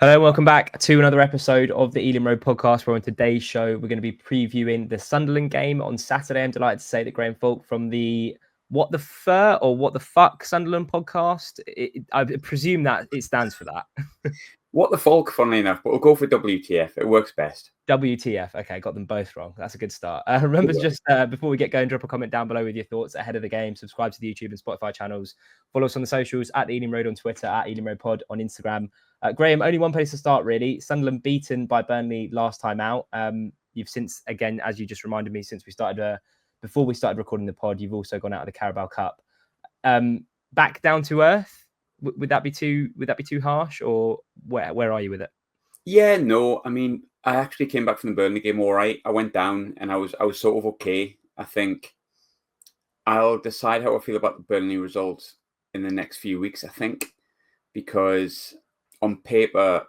Hello, and welcome back to another episode of the Ealing Road podcast. Where on today's show, we're going to be previewing the Sunderland game on Saturday. I'm delighted to say that Graham Falk from the What the Fur or What the Fuck Sunderland podcast. I presume that it stands for that. What the Falk, funnily enough, but we'll go for WTF. It works best. WTF. Okay, got them both wrong. That's a good start. Remember, just before we get going, drop a comment down below with your thoughts ahead of the game. Subscribe to the YouTube and Spotify channels. Follow us on the socials at the Ealing Road on Twitter, at Ealing Road Pod on Instagram. Graham, only one place to start, really. Sunderland beaten by Burnley last time out. You've since, again, as you just reminded me, since we started, before we started recording the pod, you've also gone out of the Carabao Cup. Back down to earth. Would that be too harsh, or where are you with it? Yeah, no. I mean, I actually came back from the Burnley game all right. I went down and I was sort of okay. I think I'll decide how I feel about the Burnley results in the next few weeks, I think, because on paper,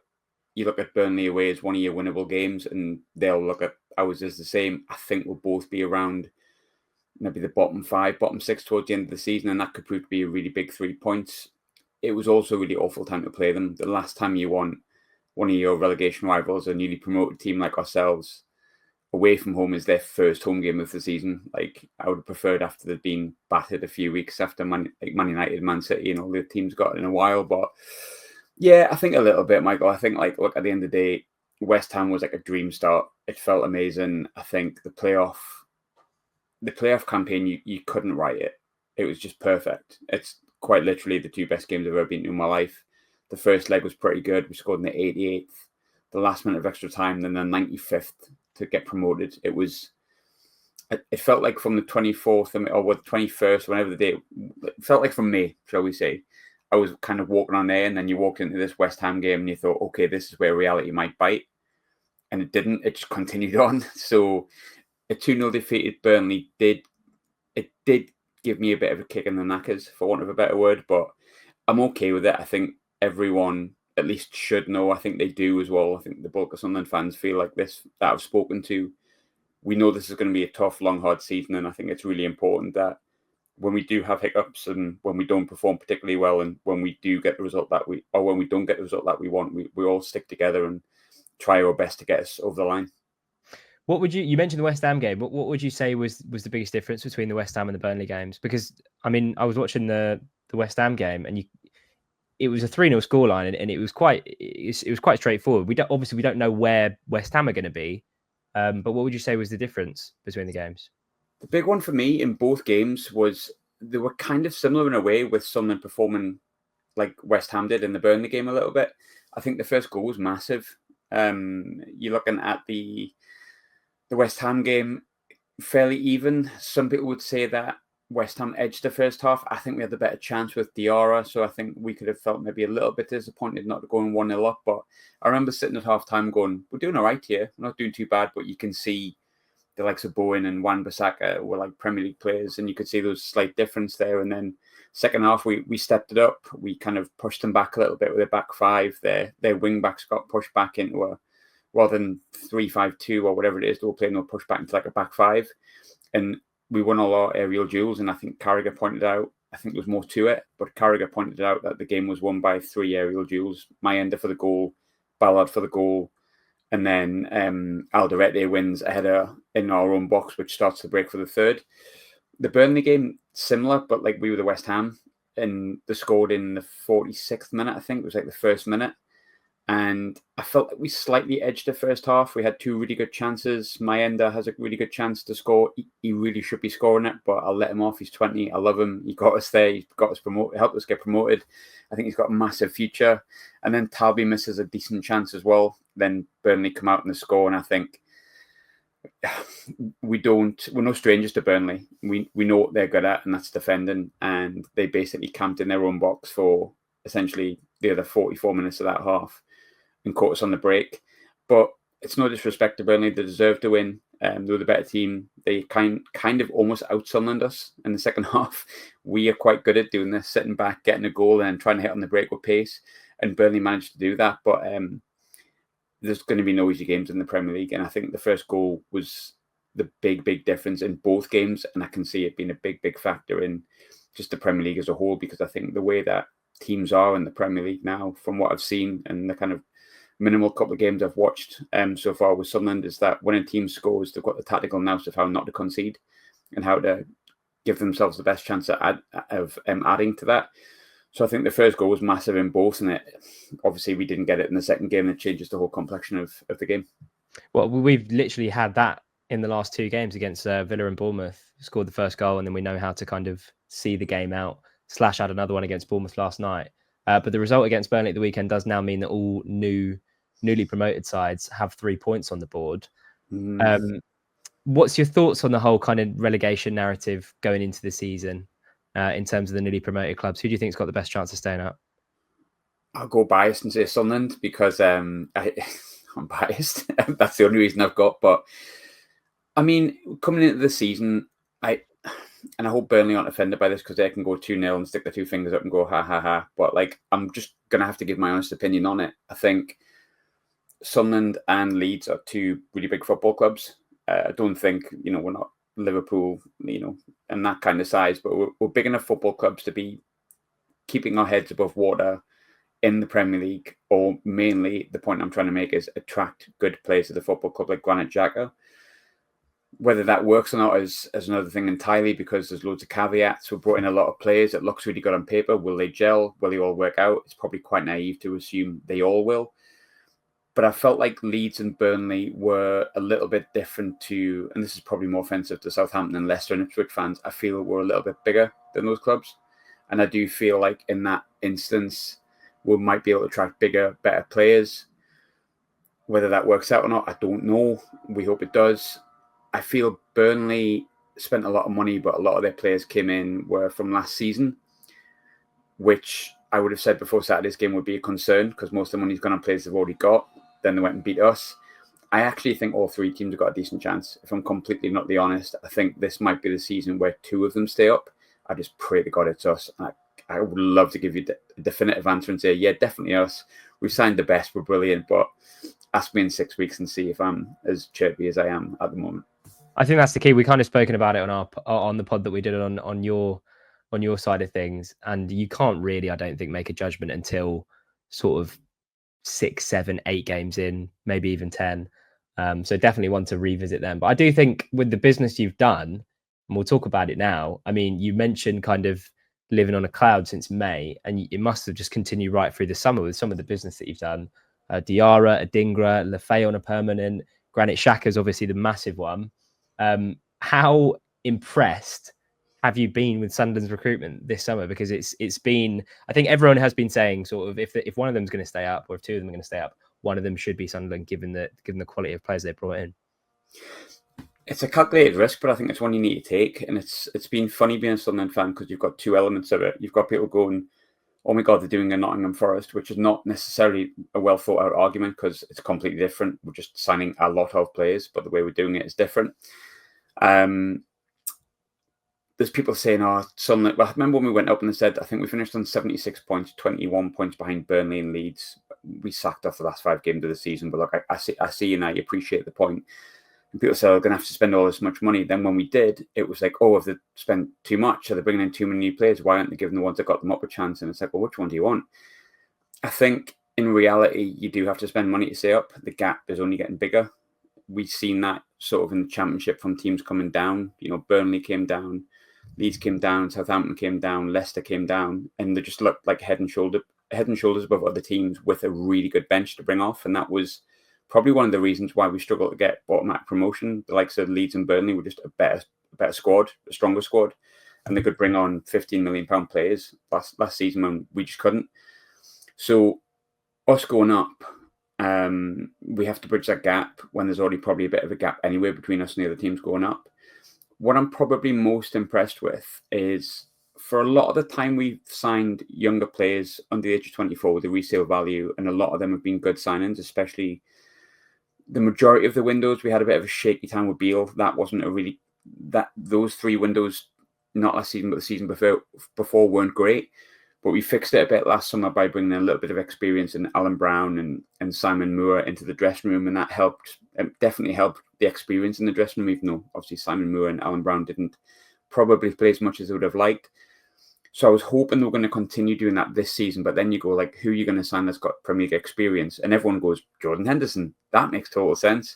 you look at Burnley away as one of your winnable games and they'll look at ours as the same. I think we'll both be around maybe the bottom 5, bottom 6 towards the end of the season, and that could prove to be a really big 3 points. It was also a really awful time to play them. The last time you won one of your relegation rivals, a newly promoted team like ourselves, away from home is their first home game of the season. Like, I would have preferred after they'd been battered a few weeks after Man United, Man City, and all the teams got in a while. But yeah, I think a little bit, Michael. I think, look, at the end of the day, West Ham was like a dream start. It felt amazing. I think the playoff campaign, you couldn't write it. It was just perfect. It's quite literally the 2 best games I've ever been to in my life. The first leg was pretty good. We scored in the 88th, the last minute of extra time, then the 95th to get promoted. It felt like from the 24th or the 21st, whenever the day, it felt like from May, shall we say. I was kind of walking on there, and then you walked into this West Ham game and you thought, okay, this is where reality might bite. And it didn't. It just continued on. So a 2-0 defeated Burnley did give me a bit of a kick in the knackers, for want of a better word, but I'm okay with it. I think everyone at least should know. I think they do as well. I think the bulk of Sunderland fans feel like this, that I've spoken to. We know this is going to be a tough, long, hard season, and I think it's really important that when we do have hiccups and when we don't perform particularly well, and when we do get the result that when we don't get the result that we want, we all stick together and try our best to get us over the line. What would you mentioned the West Ham game? What would you say was the biggest difference between the West Ham and the Burnley games? Because I mean, I was watching the West Ham game, and it was a 3-0 scoreline, and it was quite straightforward. We don't know where West Ham are going to be, but what would you say was the difference between the games? The big one for me in both games was they were kind of similar in a way, with Sunderland performing like West Ham did in the Burnley game a little bit. I think the first goal was massive. You're looking at the West Ham game, fairly even. Some people would say that West Ham edged the first half. I think we had the better chance with Diarra, so I think we could have felt maybe a little bit disappointed not going 1-0 up. But I remember sitting at half-time going, we're doing all right here. We're not doing too bad, but you can see the likes of Bowen and Wan-Bissaka were like Premier League players, and you could see those slight difference there. And then second half, we stepped it up. We kind of pushed them back a little bit with their back 5. Their wing-backs got pushed back into a, rather than 3-5-2 or whatever it is, they were playing, they'll push back into like a back 5. And we won all our aerial duels, and I think Carragher pointed out, I think there was more to it, but Carragher pointed out that the game was won by 3 aerial duels. Mayenda for the goal, Ballard for the goal, and then Alderete wins a header in our own box, which starts the break for the third. The Burnley game, similar, but like we were the West Ham, and they scored in the 46th minute, I think. It was like the first minute. And I felt like we slightly edged the first half. We had 2 really good chances. Mayenda has a really good chance to score. He really should be scoring it, but I'll let him off. He's 20. I love him. He got us there. He got us promoted, helped us get promoted. I think he's got a massive future. And then Talby misses a decent chance as well. Then Burnley come out and they score. And I think we're no strangers to Burnley. We know what they're good at, and that's defending. And they basically camped in their own box for essentially the other 44 minutes of that half and caught us on the break. But it's no disrespect to Burnley. They deserve to win. They were the better team. They kind of almost out-Sunderlanded us in the second half. We are quite good at doing this, sitting back, getting a goal, and trying to hit on the break with pace. And Burnley managed to do that. But there's going to be no easy games in the Premier League. And I think the first goal was the big difference in both games. And I can see it being a big factor in just the Premier League as a whole, because I think the way that teams are in the Premier League now, from what I've seen and the kind of minimal couple of games I've watched so far with Sunderland is that when a team scores, they've got the tactical nous of how not to concede and how to give themselves the best chance of adding to that. So I think the first goal was massive in both, and obviously we didn't get it in the second game, and it changes the whole complexion of the game. Well, we've literally had that in the last two games against Villa and Bournemouth. Scored the first goal, and then we know how to kind of see the game out. / had another one against Bournemouth last night. But the result against Burnley at the weekend does now mean that all newly promoted sides have 3 points on the board. What's your thoughts on the whole kind of relegation narrative going into the season in terms of the newly promoted clubs? Who do you think's got the best chance of staying up? I'll go biased and say Sunderland because I'm biased. That's the only reason I've got. But I mean, coming into the season, I hope Burnley aren't offended by this because they can go 2-0 and stick their two fingers up and go ha ha ha. But like, I'm just gonna have to give my honest opinion on it. I think Sunderland and Leeds are two really big football clubs. I don't think we're not Liverpool, and that kind of size, but we're big enough football clubs to be keeping our heads above water in the Premier League. Or mainly, the point I'm trying to make is attract good players to the football club like Granit Xhaka. Whether that works or not is another thing entirely, because there's loads of caveats. We've brought in a lot of players. It looks really good on paper. Will they gel? Will they all work out? It's probably quite naive to assume they all will. But I felt like Leeds and Burnley were a little bit different to, and this is probably more offensive to Southampton and Leicester and Ipswich fans, I feel we're a little bit bigger than those clubs. And I do feel like in that instance, we might be able to attract bigger, better players. Whether that works out or not, I don't know. We hope it does. I feel Burnley spent a lot of money, but a lot of their players came in were from last season, which I would have said before Saturday's game would be a concern because most of the money's gone on players they've already got. Then they went and beat us. I actually think all three teams have got a decent chance. If I'm completely not honest, I think this might be the season where two of them stay up. I just pray to God it's us. I would love to give you a definitive answer and say, yeah, definitely us. We've signed the best. We're brilliant. But ask me in 6 weeks and see if I'm as chirpy as I am at the moment. I think that's the key. We kind of spoken about it on the pod that we did on your side of things, and you can't really, I don't think, make a judgment until sort of 6, 7, 8 games in, maybe even 10. So definitely want to revisit them. But I do think with the business you've done, and we'll talk about it now. I mean, you mentioned kind of living on a cloud since May, and it must have just continued right through the summer with some of the business that you've done. Diarra, Adingra, Lefay on a permanent, Granit Xhaka's obviously the massive one. How impressed have you been with Sunderland's recruitment this summer? Because it's been, I think everyone has been saying sort of if one of them is going to stay up, or if two of them are going to stay up, one of them should be Sunderland, given the quality of players they brought in. It's a calculated risk, but I think it's one you need to take. And it's been funny being a Sunderland fan because you've got two elements of it. You've got people going, oh my God, they're doing a Nottingham Forest, which is not necessarily a well thought out argument because it's completely different. We're just signing a lot of players, but the way we're doing it is different. There's people saying, Sunderland. Well, I remember when we went up and they said, I think we finished on 76 points, 21 points behind Burnley and Leeds. We sacked off the last 5 games of the season, but look, I see and I appreciate the point. And people say, we're going to have to spend all this much money. Then when we did, it was like, have they spent too much? Are they bringing in too many new players? Why aren't they giving the ones that got them up a chance? And it's like, well, which one do you want? I think in reality, you do have to spend money to stay up. The gap is only getting bigger. We've seen that sort of in the Championship from teams coming down. Burnley came down, Leeds came down, Southampton came down, Leicester came down, and they just looked like head and shoulders above other teams with a really good bench to bring off. And that was probably one of the reasons why we struggled to get automatic promotion. The likes of Leeds and Burnley were just a better squad, a stronger squad, and they could bring on £15 million players last season when we just couldn't. So us going up, we have to bridge that gap when there's already probably a bit of a gap anyway between us and the other teams going up. What I'm probably most impressed with is for a lot of the time we've signed younger players under the age of 24 with a resale value, and a lot of them have been good signings, especially the majority of the windows. We had a bit of a shaky time with Beale. That wasn't those 3 windows, not last season, but the season before weren't great. But we fixed it a bit last summer by bringing in a little bit of experience in Alan Brown and Simon Moore into the dressing room. And that definitely helped the experience in the dressing room, even though obviously Simon Moore and Alan Brown didn't probably play as much as they would have liked. So I was hoping they were going to continue doing that this season, but then you go like, who are you going to sign that's got Premier League experience? And everyone goes, Jordan Henderson. That makes total sense.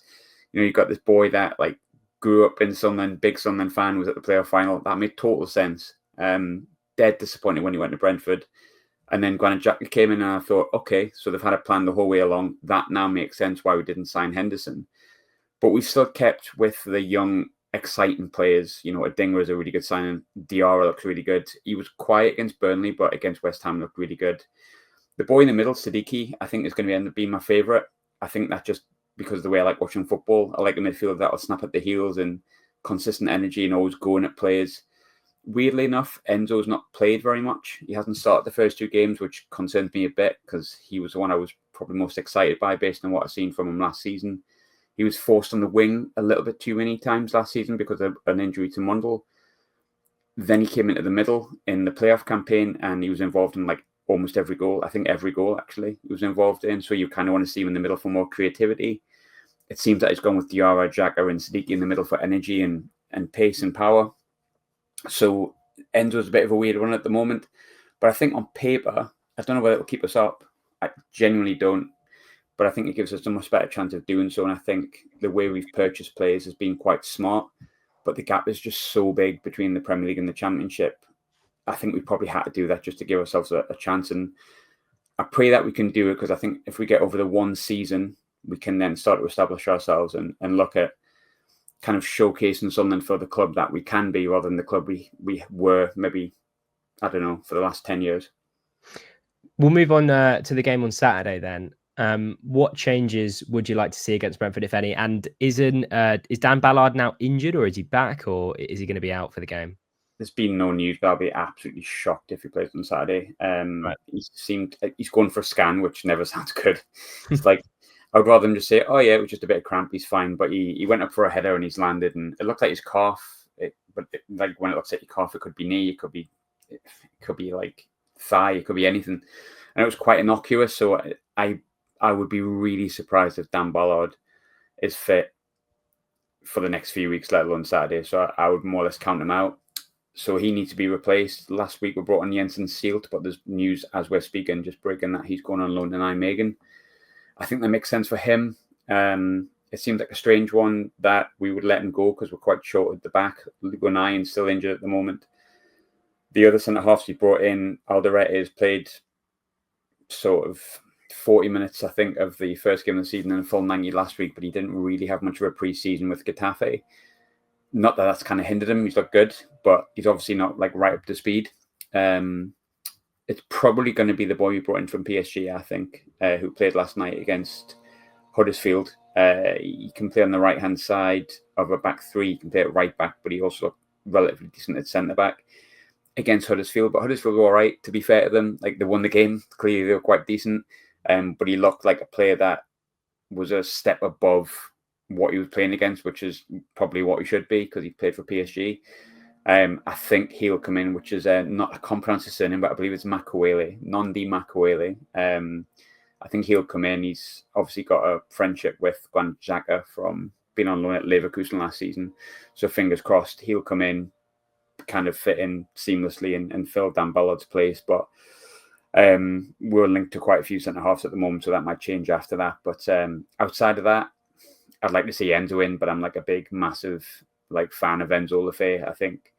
You've got this boy that like grew up in Sunderland, big Sunderland fan, was at the playoff final. That made total sense. Dead disappointed when he went to Brentford. And then Granit Xhaka came in and I thought, okay, so they've had a plan the whole way along. That now makes sense why we didn't sign Henderson. But we've still kept with the young, exciting players. Adingra is a really good signing. Diarra looks really good. He was quiet against Burnley, but against West Ham looked really good. The boy in the middle, Siddiqui, I think is going to end up being my favourite. I think that's just because of the way I like watching football. I like a midfielder that'll snap at the heels and consistent energy and always going at players. Weirdly enough, Enzo's not played very much. He hasn't started the first 2 games, which concerns me a bit because he was the one I was probably most excited by based on what I've seen from him last season. He was forced on the wing a little bit too many times last season because of an injury to Mundle. Then he came into the middle in the playoff campaign and he was involved in like almost every goal. I think every goal actually he was involved in. So you kind of want to see him in the middle for more creativity. It seems that he's gone with Diarra, Xhaka and Siddiqui in the middle for energy and pace and power. So Enzo's a bit of a weird one at the moment. But I think on paper, I don't know whether it'll keep us up. I genuinely don't. But I think it gives us a much better chance of doing so. And I think the way we've purchased players has been quite smart. But the gap is just so big between the Premier League and the Championship. I think we probably had to do that just to give ourselves a chance. And I pray that we can do it because I think if we get over the one season, we can then start to establish ourselves and look at kind of showcasing something for the club that we can be rather than the club we were maybe, I don't know, for the last 10 years. We'll move on to the game on Saturday then. What changes would you like to see against Brentford, if any? And is Dan Ballard now injured or is he back or is he going to be out for the game? There's been no news, but I'll be absolutely shocked if he plays on Saturday. Right. He's going for a scan, which never sounds good. It's like, I'd rather them just say, oh yeah, it was just a bit of cramp, he's fine. But he went up for a header and he's landed and it looked like his calf. Like when it looks like your calf, it could be knee, it could be like thigh, it could be anything. And it was quite innocuous. So I would be really surprised if Dan Ballard is fit for the next few weeks, let alone Saturday. So I would more or less count him out. So he needs to be replaced. Last week we brought on Jensen Seelt, but there's news as we're speaking, just breaking that he's going on loan to Nijmegen. I think that makes sense for him. It seems like a strange one that we would let him go because we're quite short at the back. Lugonayan still injured at the moment. The other centre-halves we brought in, Alderete has played sort of 40 minutes, I think, of the first game of the season and a full 90 last week, but he didn't really have much of a pre-season with Getafe. Not that that's kind of hindered him. He's looked good, but he's obviously not like right up to speed. It's probably going to be the boy we brought in from PSG, I think, who played last night against Huddersfield. He can play on the right-hand side of a back three. He can play at right back, but he also looked relatively decent at centre-back against Huddersfield. But Huddersfield were all right, to be fair to them. Like, they won the game. Clearly, they were quite decent. But he looked like a player that was a step above what he was playing against, which is probably what he should be because he played for PSG. I think he'll come in, which is not a comprehensive surname, but I believe it's Makuele, Nondi Makuele. I think he'll come in. He's obviously got a friendship with Granit Xhaka from being on loan at Leverkusen last season. So fingers crossed he'll come in, kind of fit in seamlessly and fill Dan Ballard's place. But we're linked to quite a few centre-halves at the moment, so that might change after that. But outside of that, I'd like to see Enzo in, but I'm like a big, massive fan of Enzo Lefebvre. I think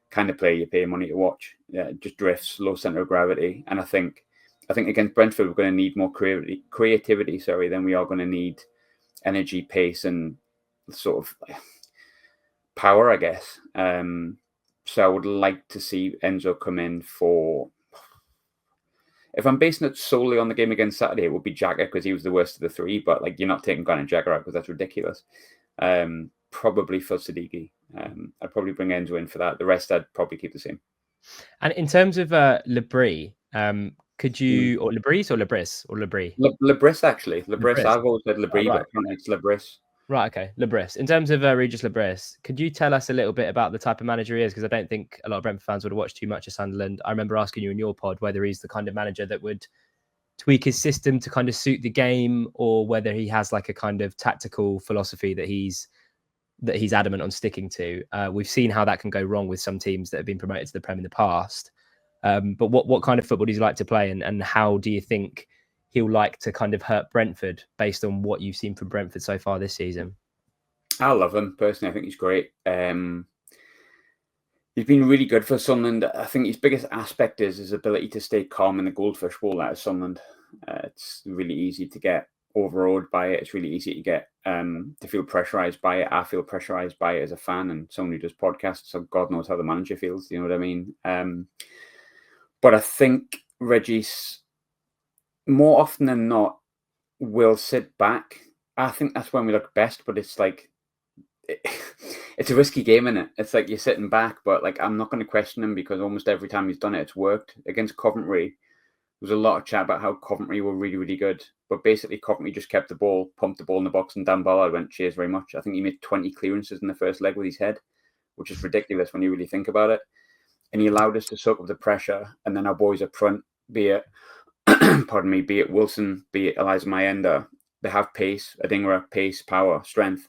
kind of player you pay money to watch. Yeah, just drifts, low centre of gravity. And I think against Brentford, we're going to need more creativity, than we are going to need energy, pace, and sort of power, I guess. So I would like to see Enzo come in for... If I'm basing it solely on the game against Saturday, it would be Xhaka because he was the worst of the three. But you're not taking Granit Xhaka out because that's ridiculous. Probably for Siddiqui. I'd probably bring Enzo in for that. The rest I'd probably keep the same. And in terms of Le Bris, could you or Le Bris or Le Bris or Le Bris? Le Bris actually. Le Bris. I've always said Le Bris, right. But apparently it's Le Bris. Right, okay. Le Bris. In terms of Regis Le Bris, could you tell us a little bit about the type of manager he is? Because I don't think a lot of Brentford fans would have watched too much of Sunderland. I remember asking you in your pod whether he's the kind of manager that would tweak his system to kind of suit the game, or whether he has like a kind of tactical philosophy that he's adamant on sticking to. We've seen how that can go wrong with some teams that have been promoted to the Prem in the past. But what kind of football does he like to play, and how do you think he'll like to kind of hurt Brentford based on what you've seen from Brentford so far this season? I love him personally. I think he's great. He's been really good for Sunderland. I think his biggest aspect is his ability to stay calm in the goldfish bowl out of Sunderland. It's really easy to get overawed by it. It's really easy to get to feel pressurized by it. I feel pressurized by it as a fan and someone who does podcasts, so God knows how the manager feels. You know what I mean? But I think Regis, more often than not, will sit back. I think that's when we look best, but it's like, it's a risky game, isn't it? It's like you're sitting back, but like I'm not going to question him because almost every time he's done it, it's worked. Against Coventry, there was a lot of chat about how Coventry were really, really good. But basically, Coventry just kept the ball, pumped the ball in the box, and Dan Ballard went, cheers very much. I think he made 20 clearances in the first leg with his head, which is ridiculous when you really think about it. And he allowed us to soak up the pressure. And then our boys up front, be it, pardon me, be it Wilson, be it Eliza Mayenda, they have pace, Adingra, pace, power, strength.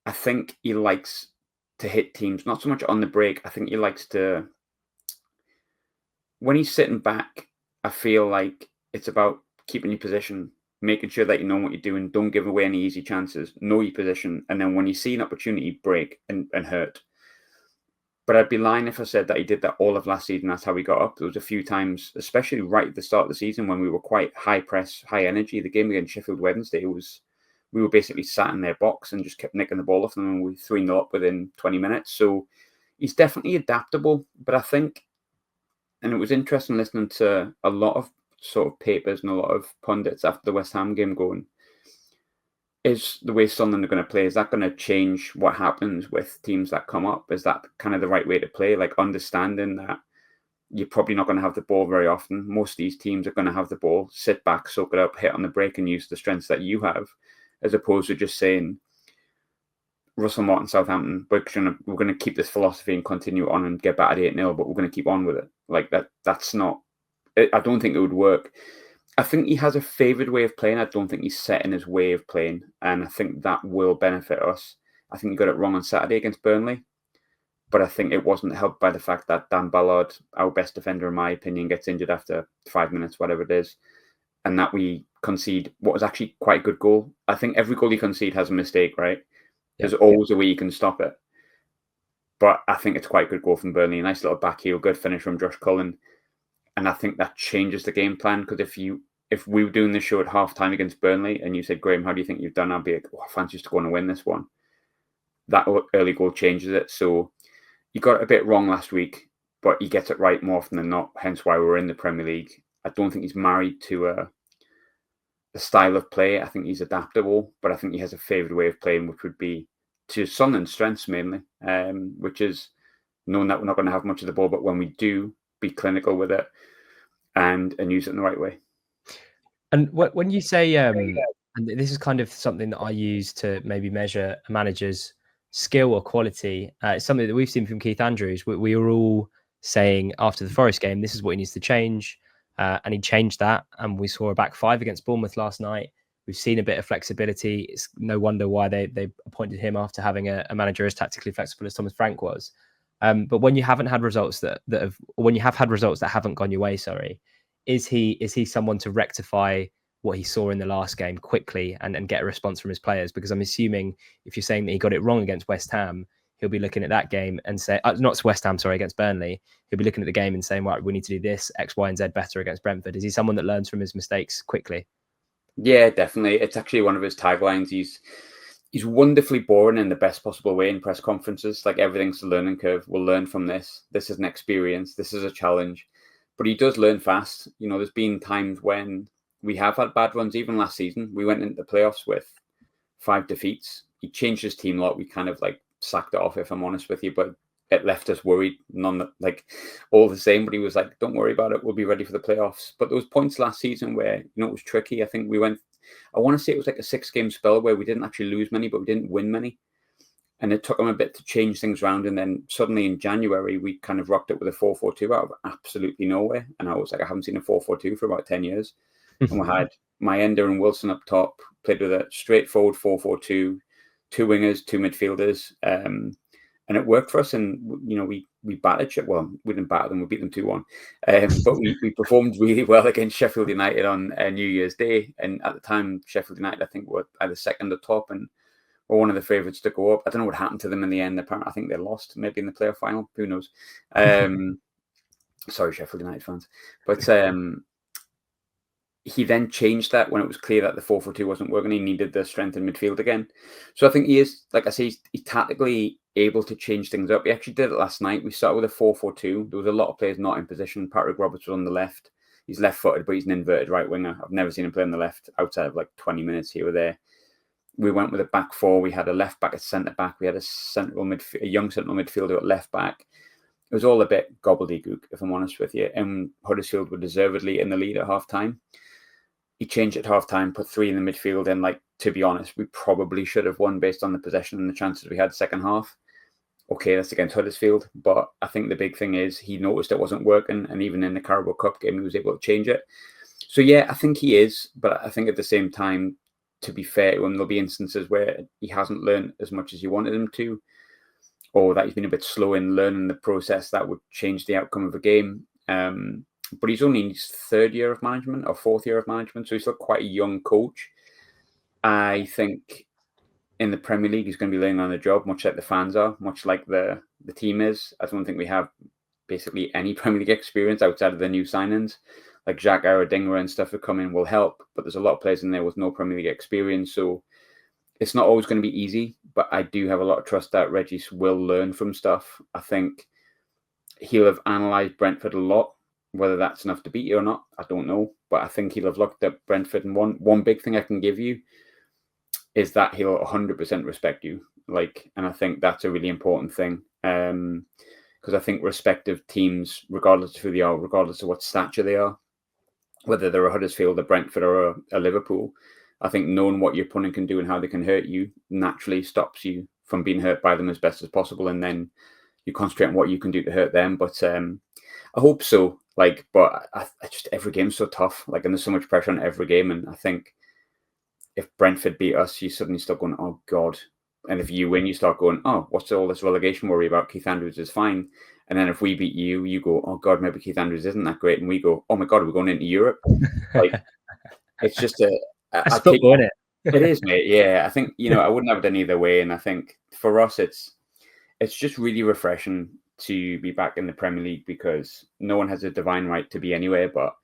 I think he likes to hit teams, not so much on the break. I think he likes to, when he's sitting back, I feel like it's about keeping your position, making sure that you know what you're doing. Don't give away any easy chances. Know your position. And then when you see an opportunity, break and hurt. But I'd be lying if I said that he did that all of last season. That's how we got up. There was a few times, especially right at the start of the season when we were quite high press, high energy. The game against Sheffield Wednesday we were basically sat in their box and just kept nicking the ball off them, and we 3-0 up within 20 minutes. So he's definitely adaptable. But I think, and it was interesting listening to a lot of sort of papers and a lot of pundits after the West Ham game going, is the way Sunderland are going to play, is that going to change what happens with teams that come up? Is that kind of the right way to play? Like understanding that you're probably not going to have the ball very often. Most of these teams are going to have the ball, sit back, soak it up, hit on the break and use the strengths that you have, as opposed to just saying, Russell Martin, Southampton, we're going to keep this philosophy and continue on and get battered 8-0, but we're going to keep on with it. Like that's not, I don't think it would work. I think he has a favoured way of playing. I don't think he's set in his way of playing. And I think that will benefit us. I think he got it wrong on Saturday against Burnley. But I think it wasn't helped by the fact that Dan Ballard, our best defender in my opinion, gets injured after 5 minutes, whatever it is. And that we concede what was actually quite a good goal. I think every goal you concede has a mistake, right? There's always a way you can stop it. But I think it's quite a good goal from Burnley. A nice little back heel, good finish from Josh Cullen. And I think that changes the game plan, because if we were doing this show at half-time against Burnley and you said, Graham, how do you think you've done? I'd be like, I fancy us to go on and win this one. That early goal changes it. So he got it a bit wrong last week, but he gets it right more often than not, hence why we're in the Premier League. I don't think he's married to a style of play. I think he's adaptable, but I think he has a favoured way of playing, which would be to Sunderland's strengths mainly, which is knowing that we're not going to have much of the ball, but when we do, be clinical with it and use it in the right way. And when you say, and this is kind of something that I use to maybe measure a manager's skill or quality, it's something that we've seen from Keith Andrews. We were all saying after the Forest game, this is what he needs to change. And he changed that. And we saw a back five against Bournemouth last night. We've seen a bit of flexibility. It's no wonder why they appointed him after having a manager as tactically flexible as Thomas Frank was. But when you haven't had results when you have had results that haven't gone your way, is he someone to rectify what he saw in the last game quickly and get a response from his players? Because I'm assuming if you're saying that he got it wrong against West Ham, he'll be looking at that game and say, not West Ham, against Burnley. He'll be looking at the game and saying, right, we need to do this X, Y, and Z better against Brentford. Is he someone that learns from his mistakes quickly? Yeah, definitely. It's actually one of his taglines. He's wonderfully boring in the best possible way in press conferences. Like, everything's a learning curve. We'll learn from this. This is an experience. This is a challenge. But he does learn fast. You know, there's been times when we have had bad runs. Even last season, we went into the playoffs with 5 defeats. He changed his team a lot. We kind of sacked it off, if I'm honest with you, but it left us worried. All the same. But he was like, don't worry about it. We'll be ready for the playoffs. But there was points last season where, it was tricky. I think we went, I want to say it was like a 6-game spell where we didn't actually lose many, but we didn't win many. And it took him a bit to change things around. And then suddenly in January, we kind of rocked it with a 4-4-2 out of absolutely nowhere. And I was like, I haven't seen a 4-4-2 for about 10 years. And we had Mayenda and Wilson up top, played with a straightforward 4-4-2, 2 wingers, 2 midfielders. And it worked for us. And, we we battered. Well, we didn't batter them; we beat them 2-1. But we performed really well against Sheffield United on New Year's Day, and at the time, Sheffield United, I think, were either second or top, and were one of the favourites to go up. I don't know what happened to them in the end. Apparently, I think they lost, maybe in the playoff final. Who knows? Sorry, Sheffield United fans, but he then changed that when it was clear that the 4-4-2 wasn't working. He needed the strength in midfield again. So I think he is, like I say, he's tactically able to change things up. He actually did it last night. We started with a 4-4-2. There was a lot of players not in position. Patrick Roberts was on the left. He's left-footed, but he's an inverted right winger. I've never seen him play on the left outside of like 20 minutes here or there. We went with a back four. We had a left back, a centre back. We had a young central midfielder at left back. It was all a bit gobbledygook, if I'm honest with you. And Huddersfield were deservedly in the lead at half time. He changed at half time, put 3 in the midfield, and to be honest, we probably should have won based on the possession and the chances we had second half. Okay, that's against Huddersfield, but I think the big thing is he noticed it wasn't working, and even in the Carabao Cup game, he was able to change it. So yeah, I think he is, but I think at the same time, to be fair to him, there'll be instances where he hasn't learned as much as you wanted him to, or that he's been a bit slow in learning the process that would change the outcome of a game. But he's only in his 3rd year of management or 4th year of management, so he's still quite a young coach. I think in the Premier League, he's going to be learning on the job, much like the fans are, much like the team is. I don't think we have basically any Premier League experience outside of the new signings. Like Jacques Aradinger and stuff who come in will help, but there's a lot of players in there with no Premier League experience, so it's not always going to be easy, but I do have a lot of trust that Regis will learn from stuff. I think he'll have analysed Brentford a lot. Whether that's enough to beat you or not, I don't know. But I think he'll have looked at Brentford, and one big thing I can give you is that he'll 100% respect you. And I think that's a really important thing. Because I think respective teams, regardless of who they are, regardless of what stature they are, whether they're a Huddersfield, a Brentford, or a Liverpool, I think knowing what your opponent can do and how they can hurt you naturally stops you from being hurt by them as best as possible. And then you concentrate on what you can do to hurt them. But I hope so. But I just, every game's so tough. And there's so much pressure on every game. And I think if Brentford beat us, you suddenly start going, oh God. And if you win, you start going, oh, what's all this relegation worry about? Keith Andrews is fine. And then if we beat you, you go, oh God, maybe Keith Andrews isn't that great. And we go, oh my God, we're going into Europe. It's just That's football, isn't it? It is, mate. Yeah, I think, I wouldn't have it any other way. And I think for us, it's just really refreshing to be back in the Premier League, because no one has a divine right to be anywhere. But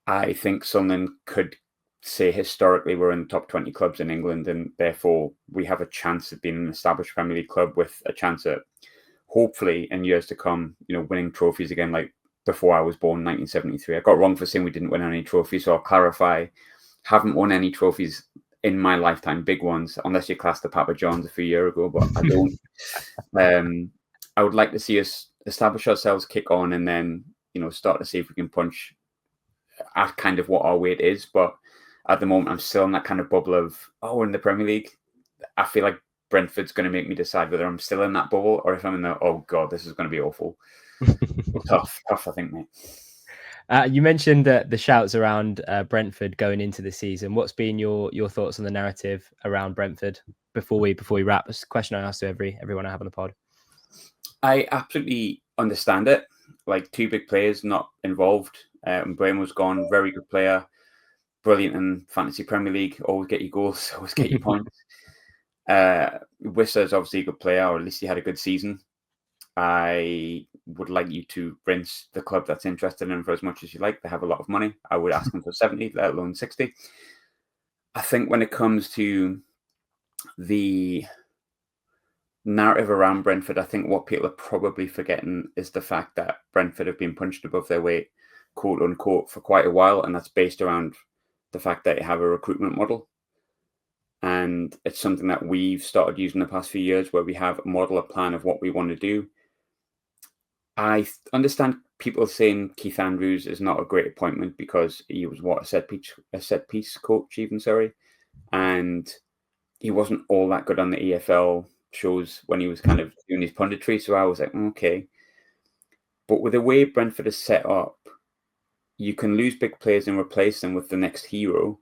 I think Sunderland could say historically we're in the top 20 clubs in England, and therefore we have a chance of being an established Premier League club with a chance at, hopefully in years to come, winning trophies again, like before I was born, 1973. I got wrong for saying we didn't win any trophies, so I'll clarify. Haven't won any trophies in my lifetime, big ones, unless you class the Papa John's a few years ago, but I don't. I would like to see us establish ourselves, kick on, and then, start to see if we can punch at kind of what our weight is. But at the moment, I'm still in that kind of bubble of, oh, we're in the Premier League. I feel like Brentford's going to make me decide whether I'm still in that bubble or if I'm in the, oh God, this is going to be awful. Tough, I think, mate. You mentioned the shouts around Brentford going into the season. What's been your thoughts on the narrative around Brentford before we wrap? It's a question I ask to everyone I have on the pod. I absolutely understand it. 2 big players not involved. Brain was gone, very good player, brilliant in Fantasy Premier League. Always get your goals, always get your points. Wissa is obviously a good player, or at least he had a good season. I would like you to rinse the club that's interested in him for as much as you like. They have a lot of money. I would ask them for 70, let alone 60. I think when it comes to the narrative around Brentford, I think what people are probably forgetting is the fact that Brentford have been punched above their weight, quote unquote, for quite a while. And that's based around the fact that they have a recruitment model. And it's something that we've started using the past few years, where we have a model, a plan of what we want to do. I understand people saying Keith Andrews is not a great appointment because he was a set piece coach even, and he wasn't all that good on the EFL shows when he was kind of doing his punditry. So I was like, okay. But with the way Brentford is set up, you can lose big players and replace them with the next hero.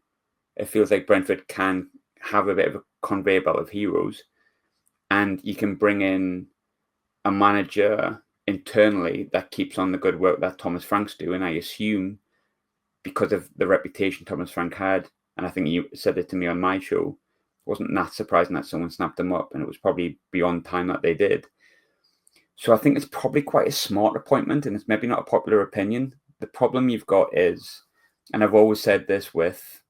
It feels like Brentford can have a bit of a conveyor belt of heroes, and you can bring in a manager internally that keeps on the good work that Thomas Frank's doing. I assume because of the reputation Thomas Frank had, and I think you said it to me on my show, it wasn't that surprising that someone snapped him up, and it was probably beyond time that they did. So I think it's probably quite a smart appointment, and it's maybe not a popular opinion. The problem you've got is, and I've always said this with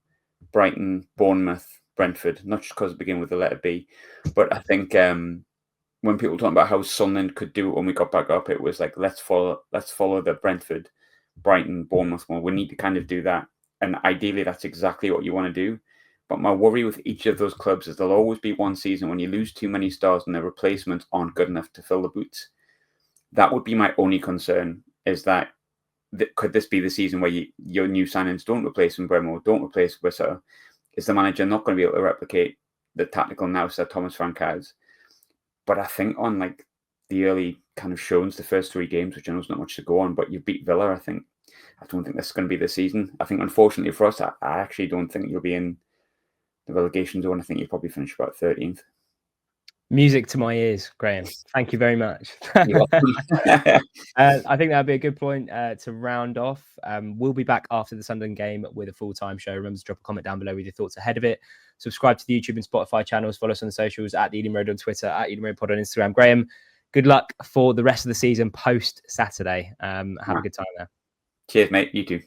Brighton, Bournemouth, Brentford, not just because it began with the letter B, but I think when people talk about how Sunderland could do it when we got back up, it was like, let's follow the Brentford, Brighton, Bournemouth one. We need to kind of do that. And ideally, that's exactly what you want to do. But my worry with each of those clubs is there'll always be one season when you lose too many stars and their replacements aren't good enough to fill the boots. That would be my only concern, is that could this be the season where your new signings don't replace Bremo, don't replace Wissa? Is the manager not going to be able to replicate the tactical nous that Thomas Frank has? But I think on like the early kind of showings, the first 3 games, which I know is not much to go on, but you beat Villa, I don't think this is going to be the season. I think, unfortunately for us, I actually don't think you'll be in the relegation zone. I think you'll probably finish about 13th. Music to my ears, Graham. Thank you very much. I think that'd be a good point to round off. We'll be back after the Sunderland game with a full-time show. Remember to drop a comment down below with your thoughts ahead of it. Subscribe to the YouTube and Spotify channels. Follow us on the socials at the Ealing Road on Twitter, at Ealing Road Pod on Instagram. Graham, good luck for the rest of the season post-Saturday. Have a good time there. Cheers, mate. You too.